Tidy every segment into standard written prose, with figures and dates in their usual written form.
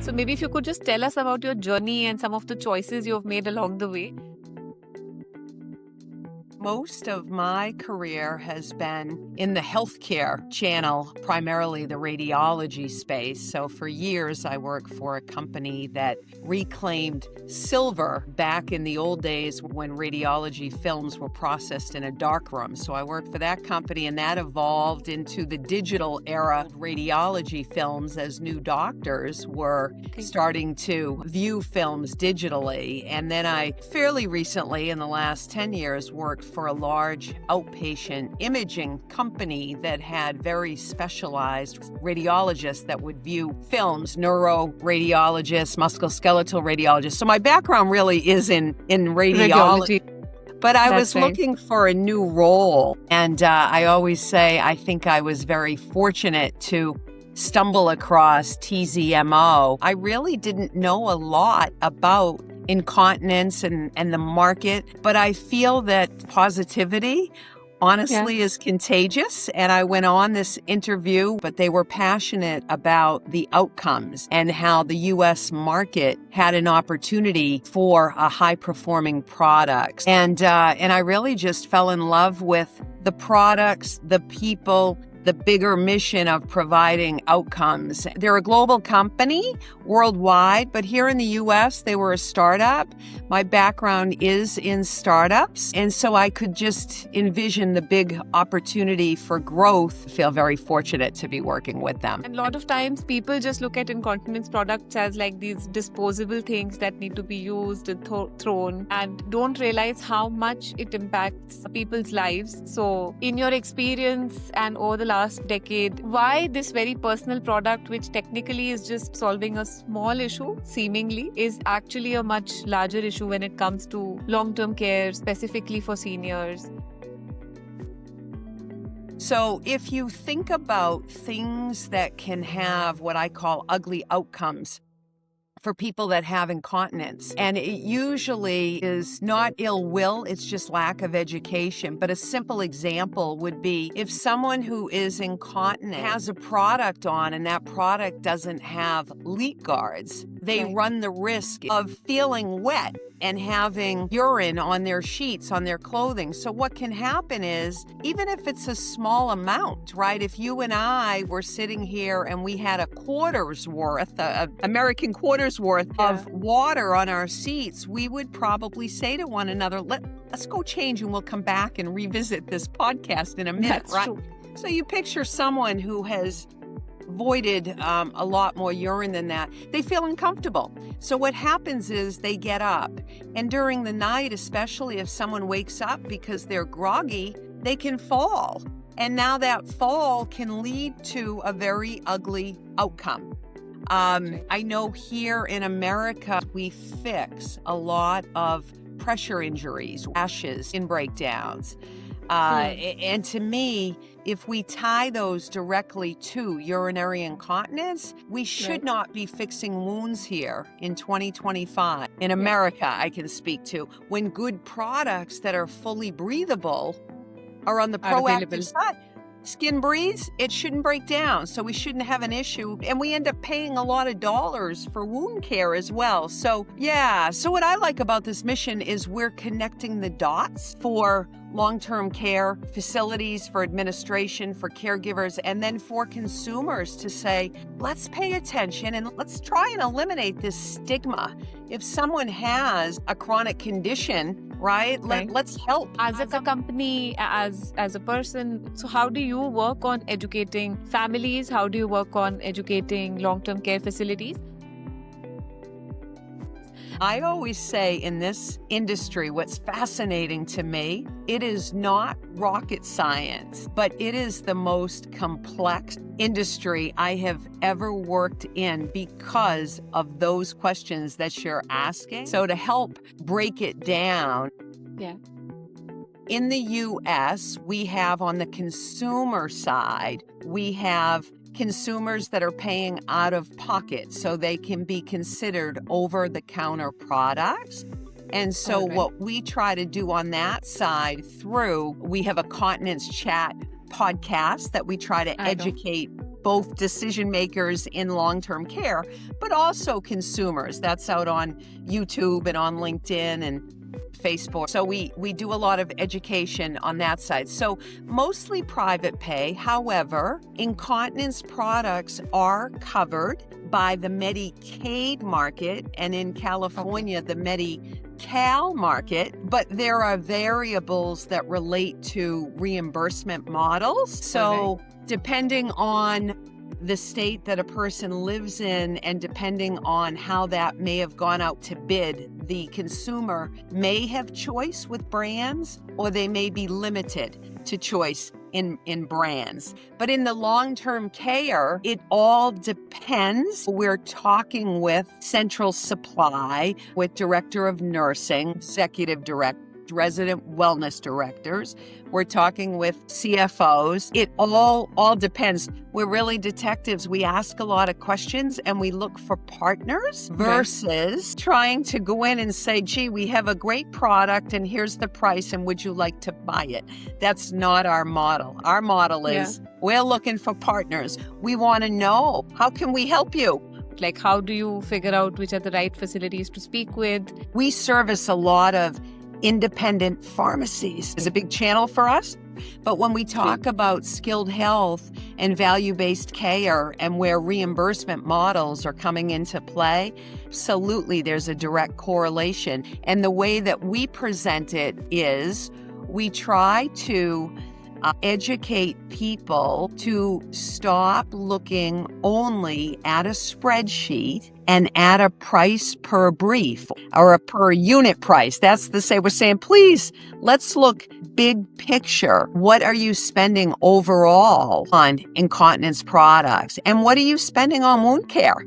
So maybe if you could just tell us about your journey and some of the choices you've made along the way. Most of my career has been in the healthcare channel, primarily the radiology space. So for years, I worked for a company that reclaimed silver back in the old days when radiology films were processed in a darkroom. So I worked for that company, and that evolved into the digital era of radiology films as new doctors were starting to view films digitally. And then I fairly recently, in the last 10 years, worked for a large outpatient imaging company that had very specialized radiologists that would view films, neuroradiologists, musculoskeletal radiologists. So my background really is in radiology. But I was looking for a new role. And I always say I think I was very fortunate to stumble across TZMO. I really didn't know a lot about incontinence and the market, but I feel that positivity honestly is contagious. And I went on this interview, but they were passionate about the outcomes and how the U.S. market had an opportunity for a high-performing product. And I really just fell in love with the products, the people, the bigger mission of providing outcomes. They're a global company worldwide, but here in the U.S., they were a startup. My background is in startups, and so I could just envision the big opportunity for growth. I feel very fortunate to be working with them. And a lot of times people just look at incontinence products as like these disposable things that need to be used and thrown, and don't realize how much it impacts people's lives. So in your experience and over the last decade, why this very personal product, which technically is just solving a small issue, seemingly, is actually a much larger issue when it comes to long-term care, specifically for seniors? So if you think about things that can have what I call ugly outcomes for people that have incontinence, and it usually is not ill will, it's just lack of education. But a simple example would be if someone who is incontinent has a product on and that product doesn't have leak guards, they run the risk of feeling wet and having urine on their sheets, on their clothing. So what can happen is, even if it's a small amount, right? If you and I were sitting here and we had a quarter's worth, American quarter's worth of water on our seats, we would probably say to one another, let's go change and we'll come back and revisit this podcast in a minute, That's right? true. So you picture someone who has voided a lot more urine than that, they feel uncomfortable. So what happens is they get up, and during the night, especially if someone wakes up because they're groggy, they can fall. And now that fall can lead to a very ugly outcome. I know here in America, we fix a lot of pressure injuries, rashes, skin breakdowns. And to me, if we tie those directly to urinary incontinence, we should not be fixing wounds here in 2025. In America, I can speak to, when good products that are fully breathable are on the proactive side. Skin breathes, it shouldn't break down, so we shouldn't have an issue. And we end up paying a lot of dollars for wound care as well. So what I like about this mission is we're connecting the dots for long-term care facilities, for administration, for caregivers, and then for consumers to say, let's pay attention and let's try and eliminate this stigma. If someone has a chronic condition, right, let's help. As a company, as a person, so how do you work on educating families? How do you work on educating long-term care facilities? I always say in this industry, what's fascinating to me, it is not rocket science, but it is the most complex industry I have ever worked in because of those questions that you're asking. So to help break it down, in the U.S., we have on the consumer side, we have consumers that are paying out of pocket, so they can be considered over-the-counter products. And so what we try to do on that side we have a continence chat podcast that we try to educate both decision makers in long-term care, but also consumers. That's out on YouTube and on LinkedIn and Facebook. So we do a lot of education on that side. So mostly private pay. However, incontinence products are covered by the Medicaid market, and in California, the Medi-Cal market, but there are variables that relate to reimbursement models. So depending on the state that a person lives in and depending on how that may have gone out to bid, the consumer may have choice with brands or they may be limited to choice in brands. But in the long-term care, it all depends. We're talking with central supply, with director of nursing, executive director, resident wellness directors. We're talking with CFOs. It all depends. We're really detectives. We ask a lot of questions and we look for partners versus trying to go in and say, gee, we have a great product and here's the price and would you like to buy it? That's not our model. Our model is we're looking for partners. We want to know, how can we help you? Like, how do you figure out which are the right facilities to speak with? We service a lot of independent pharmacies. It's a big channel for us. But when we talk about skilled health and value-based care and where reimbursement models are coming into play, absolutely there's a direct correlation. And the way that we present it is we try to educate people to stop looking only at a spreadsheet and at a price per brief or a per unit price. That's the say we're saying, please, let's look big picture. What are you spending overall on incontinence products? And what are you spending on wound care?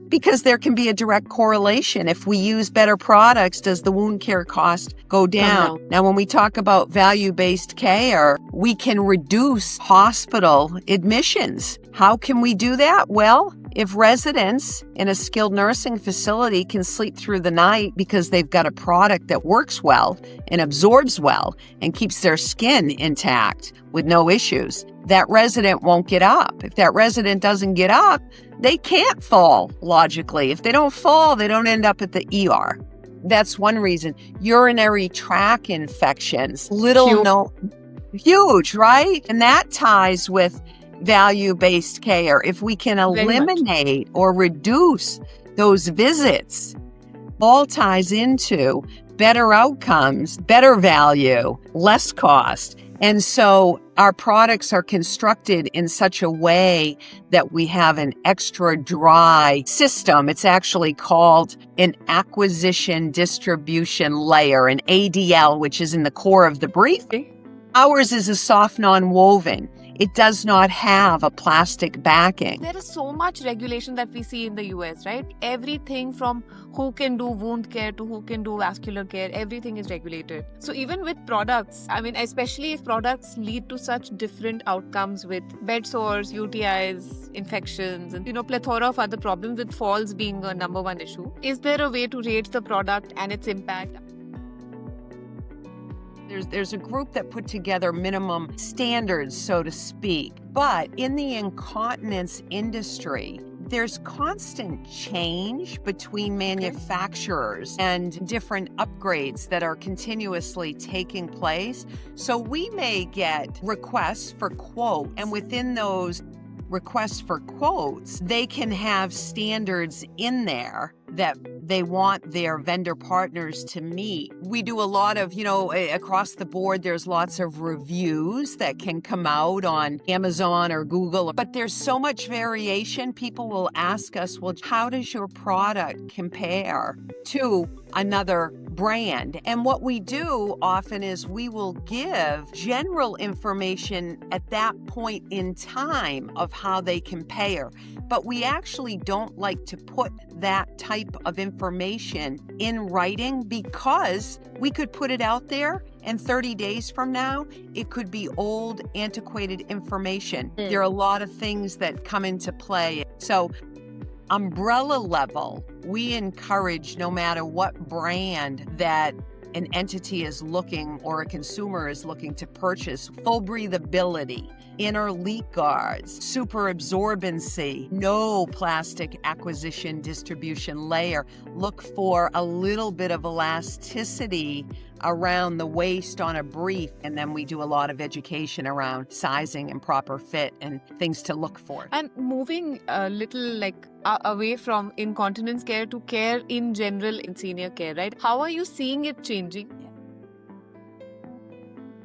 Because there can be a direct correlation. If we use better products, does the wound care cost go down? Now, when we talk about value-based care, we can reduce hospital admissions. How can we do that? Well, if residents in a skilled nursing facility can sleep through the night because they've got a product that works well and absorbs well and keeps their skin intact with no issues, that resident won't get up. If that resident doesn't get up, they can't fall logically. If they don't fall, they don't end up at the ER. That's one reason. Urinary tract infections, huge, right? And that ties with value-based care. If we can eliminate or reduce those visits, all ties into better outcomes, better value, less cost. And so our products are constructed in such a way that we have an extra dry system. It's actually called an acquisition distribution layer, an ADL, which is in the core of the brief. Ours is a soft non-woven. It does not have a plastic backing. There is so much regulation that we see in the US, right? Everything from who can do wound care to who can do vascular care, everything is regulated. So even with products, I mean, especially if products lead to such different outcomes with bed sores, UTIs, infections, and plethora of other problems, with falls being a number one issue, is there a way to rate the product and its impact? There's a group that put together minimum standards, so to speak. But in the incontinence industry, there's constant change between manufacturers and different upgrades that are continuously taking place. So we may get requests for quote, and within those requests for quotes, they can have standards in there that they want their vendor partners to meet. We do a lot of, across the board, there's lots of reviews that can come out on Amazon or Google, but there's so much variation. People will ask us, well, how does your product compare to another brand? And what we do often is we will give general information at that point in time of how they compare. But we actually don't like to put that type of information in writing because we could put it out there and 30 days from now, it could be old, antiquated information. There are a lot of things that come into play. So umbrella level, we encourage, no matter what brand that an entity is looking or a consumer is looking to purchase, full breathability inner leak guards, super absorbency, no plastic acquisition distribution layer. Look for a little bit of elasticity around the waist on a brief. And then we do a lot of education around sizing and proper fit and things to look for. And moving a little away from incontinence care to care in general in senior care, right? How are you seeing it changing?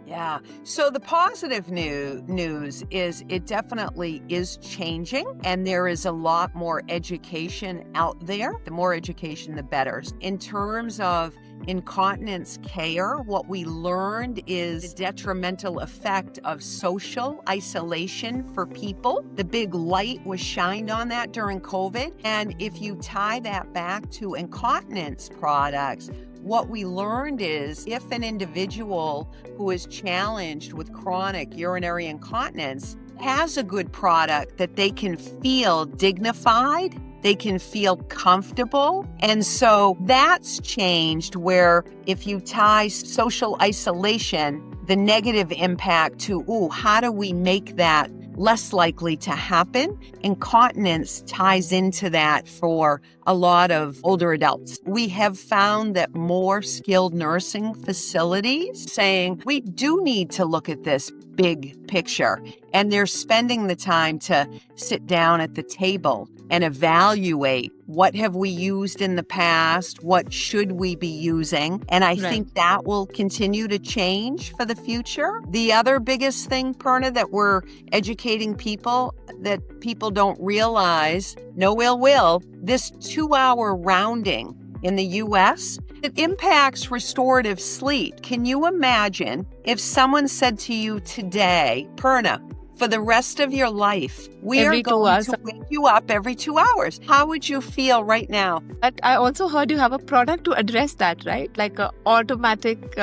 Yeah. So the positive news is it definitely is changing, and there is a lot more education out there. The more education, the better. In terms of incontinence care, what we learned is the detrimental effect of social isolation for people. The big light was shined on that during COVID. And if you tie that back to incontinence products, what we learned is if an individual who is challenged with chronic urinary incontinence has a good product that they can feel dignified, they can feel comfortable. And so that's changed where if you tie social isolation, the negative impact to, how do we make that less likely to happen? Incontinence ties into that for a lot of older adults. We have found that more skilled nursing facilities saying we do need to look at this big picture, and they're spending the time to sit down at the table and evaluate what have we used in the past, what should we be using, and I think that will continue to change for the future. The other biggest thing, Purna, that we're educating people that people don't realize, no ill will, this 2-hour rounding in the U.S., it impacts restorative sleep. Can you imagine if someone said to you today, Purna, for the rest of your life, we are going to wake you up every 2 hours? How would you feel right now? But I also heard you have a product to address that, right? Like an automatic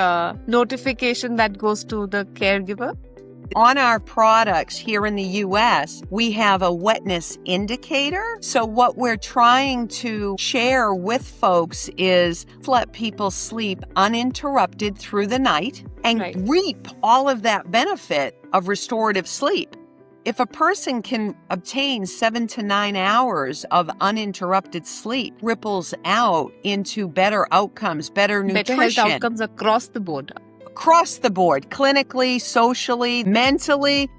notification that goes to the caregiver? On our products here in the U.S., we have a wetness indicator. So what we're trying to share with folks is let people sleep uninterrupted through the night and reap all of that benefit of restorative sleep. If a person can obtain 7 to 9 hours of uninterrupted sleep, ripples out into better outcomes, better nutrition. Better health outcomes across the board. Across the board, clinically, socially, mentally.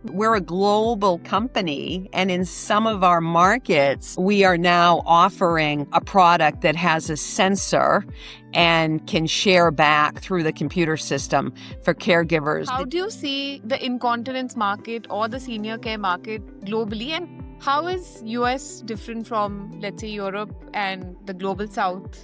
We're a global company, and in some of our markets, we are now offering a product that has a sensor and can share back through the computer system for caregivers. How do you see the incontinence market or the senior care market globally, and how is US different from, let's say, Europe and the global South?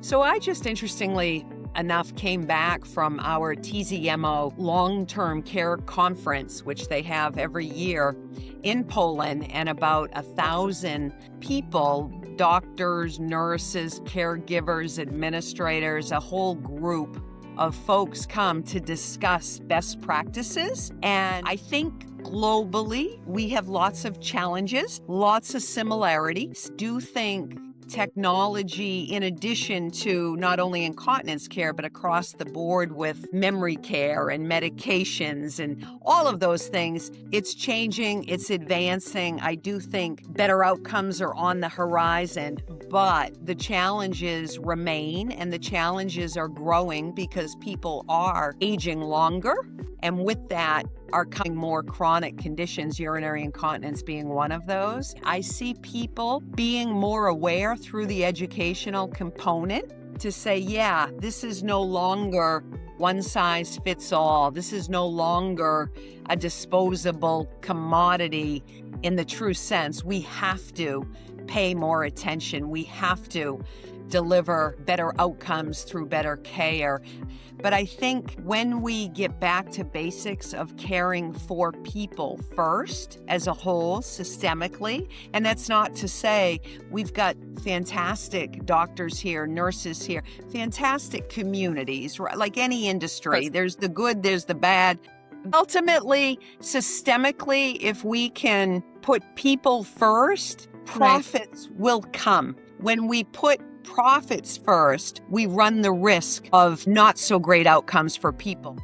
So I just interestingly enough came back from our TZMO long-term care conference, which they have every year in Poland, and about 1,000 people, doctors, nurses, caregivers, administrators, a whole group of folks come to discuss best practices. And I think globally, we have lots of challenges, lots of similarities. Do think technology, in addition to not only incontinence care, but across the board with memory care and medications and all of those things, it's changing, it's advancing. I do think better outcomes are on the horizon, but the challenges remain, and the challenges are growing because people are aging longer. And with that are coming more chronic conditions, urinary incontinence being one of those. I see people being more aware through the educational component to say, yeah, this is no longer one size fits all. This is no longer a disposable commodity in the true sense. We have to pay more attention. We have to deliver better outcomes through better care. But I think when we get back to basics of caring for people first as a whole, systemically, and that's not to say we've got fantastic doctors here, nurses here, fantastic communities, right? Like any industry, there's the good, there's the bad. Ultimately, systemically, if we can put people first, profits will come. When we put profits first, we run the risk of not so great outcomes for people.